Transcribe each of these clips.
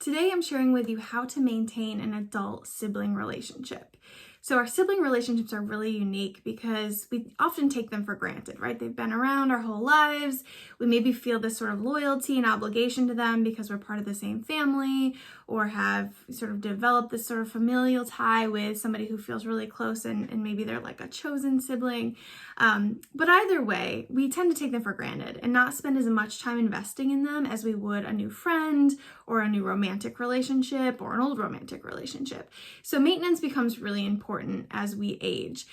Today I'm sharing with you how to maintain an adult sibling relationship. So our sibling relationships are really unique because we often take them for granted, right? They've been around our whole lives. We maybe feel this sort of loyalty and obligation to them because we're part of the same family, or have sort of developed this sort of familial tie with somebody who feels really close and maybe they're like a chosen sibling. But either way, we tend to take them for granted and not spend as much time investing in them as we would a new friend or a new romantic relationship or an old romantic relationship. So maintenance becomes really important as we age.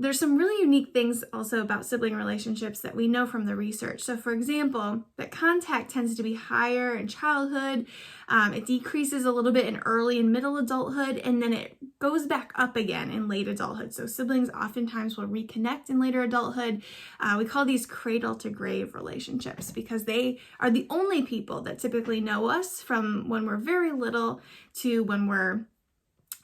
There's some really unique things also about sibling relationships that we know from the research. So for example, that contact tends to be higher in childhood, it decreases a little bit in early and middle adulthood, and then it goes back up again in late adulthood. So siblings oftentimes will reconnect in later adulthood. We call these cradle to grave relationships because they are the only people that typically know us from when we're very little to when we're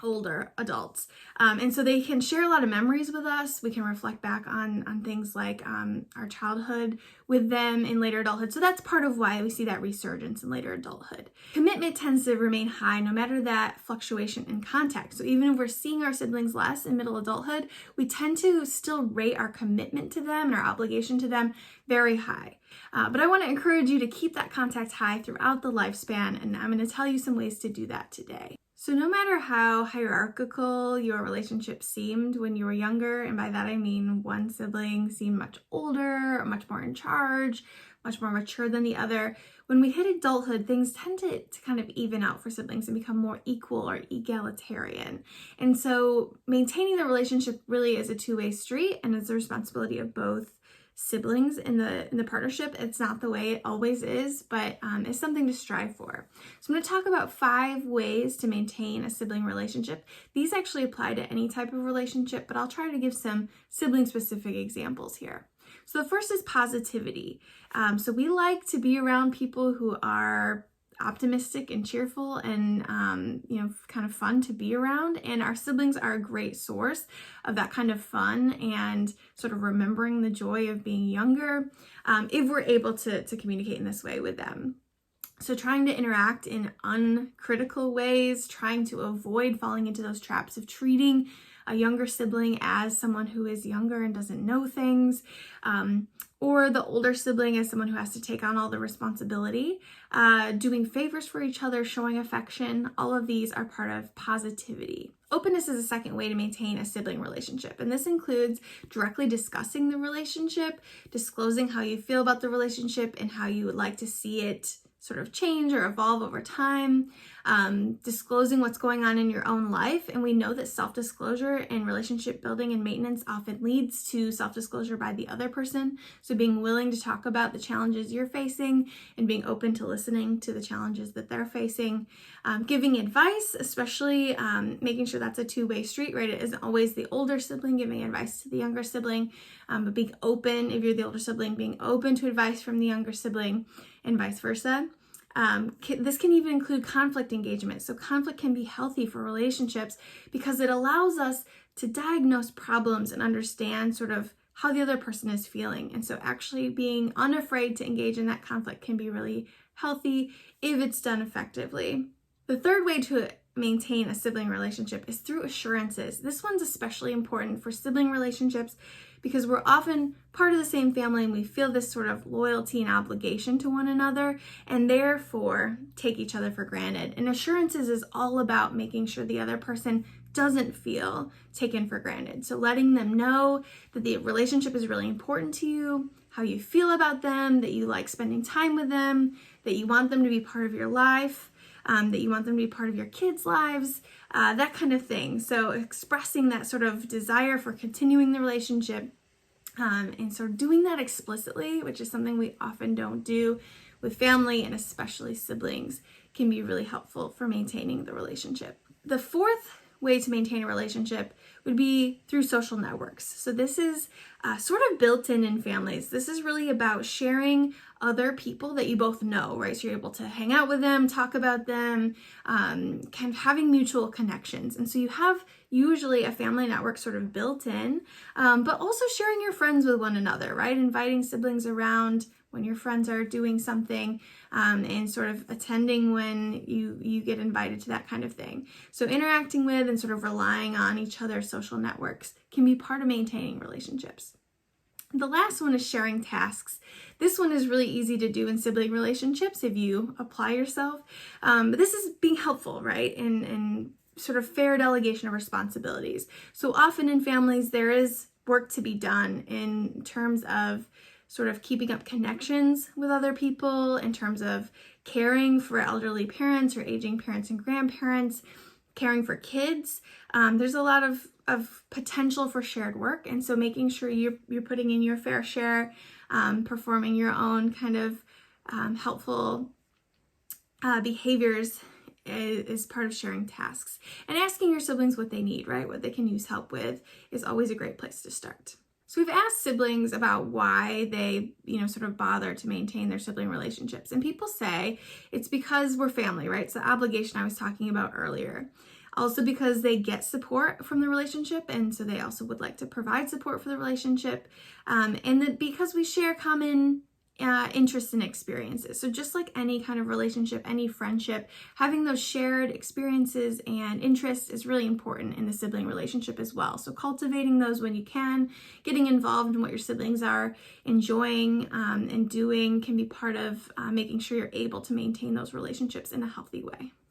older adults. And so they can share a lot of memories with us. We can reflect back on things like our childhood with them in later adulthood. So that's part of why we see that resurgence in later adulthood. Commitment tends to remain high no matter that fluctuation in contact. So even if we're seeing our siblings less in middle adulthood, we tend to still rate our commitment to them and our obligation to them very high. But I want to encourage you to keep that contact high throughout the lifespan, and I'm going to tell you some ways to do that today. So no matter how hierarchical your relationship seemed when you were younger, and by that I mean one sibling seemed much older, or much more in charge, much more mature than the other, when we hit adulthood, things tend to kind of even out for siblings and become more equal or egalitarian. And so maintaining the relationship really is a two-way street, and it's the responsibility of both siblings in the partnership. It's not the way it always is, but it's something to strive for. So I'm going to talk about 5 ways to maintain a sibling relationship. These actually apply to any type of relationship, but I'll try to give some sibling specific examples here. So the first is positivity. So we like to be around people who are optimistic and cheerful and kind of fun to be around, and our siblings are a great source of that kind of fun and sort of remembering the joy of being younger if we're able to communicate in this way with them. So trying to interact in uncritical ways, trying to avoid falling into those traps of treating a younger sibling as someone who is younger and doesn't know things, or the older sibling as someone who has to take on all the responsibility, doing favors for each other, showing affection. All of these are part of positivity. Openness is a second way to maintain a sibling relationship, and this includes directly discussing the relationship, disclosing how you feel about the relationship and how you would like to see it sort of change or evolve over time, disclosing what's going on in your own life. And we know that self-disclosure and relationship building and maintenance often leads to self-disclosure by the other person. So being willing to talk about the challenges you're facing and being open to listening to the challenges that they're facing. Giving advice, especially making sure that's a two-way street, right? It isn't always the older sibling giving advice to the younger sibling, but being open, if you're the older sibling, being open to advice from the younger sibling and vice versa. This can even include conflict engagement. So conflict can be healthy for relationships because it allows us to diagnose problems and understand sort of how the other person is feeling. And so actually being unafraid to engage in that conflict can be really healthy if it's done effectively. The third way to maintain a sibling relationship is through assurances. This one's especially important for sibling relationships because we're often part of the same family and we feel this sort of loyalty and obligation to one another and therefore take each other for granted. And assurances is all about making sure the other person doesn't feel taken for granted. So letting them know that the relationship is really important to you, how you feel about them, that you like spending time with them, that you want them to be part of your life, that you want them to be part of your kids' lives, that kind of thing. So expressing that sort of desire for continuing the relationship and sort of doing that explicitly, which is something we often don't do with family and especially siblings, can be really helpful for maintaining the relationship. The fourth way to maintain a relationship would be through social networks. So this is sort of built in families. This is really about sharing other people that you both know, right? So you're able to hang out with them, talk about them, kind of having mutual connections. And so you have usually a family network sort of built in, but also sharing your friends with one another, right? Inviting siblings around when your friends are doing something, and sort of attending when you get invited to that kind of thing. So interacting with and sort of relying on each other's social networks can be part of maintaining relationships. The last one is sharing tasks. This one is really easy to do in sibling relationships if you apply yourself. But this is being helpful, right? And sort of fair delegation of responsibilities. So often in families, there is work to be done in terms of sort of keeping up connections with other people, in terms of caring for elderly parents or aging parents and grandparents, caring for kids. There's a lot of potential for shared work, and so making sure you're putting in your fair share, performing your own kind of helpful behaviors is part of sharing tasks. And asking your siblings what they need, right? What they can use help with is always a great place to start. So we've asked siblings about why they, sort of bother to maintain their sibling relationships. And people say it's because we're family, right? It's the obligation I was talking about earlier. Also because they get support from the relationship, and so they also would like to provide support for the relationship. And that because we share common interests and experiences. So just like any kind of relationship, any friendship, having those shared experiences and interests is really important in the sibling relationship as well. So cultivating those when you can, getting involved in what your siblings are enjoying and doing can be part of making sure you're able to maintain those relationships in a healthy way.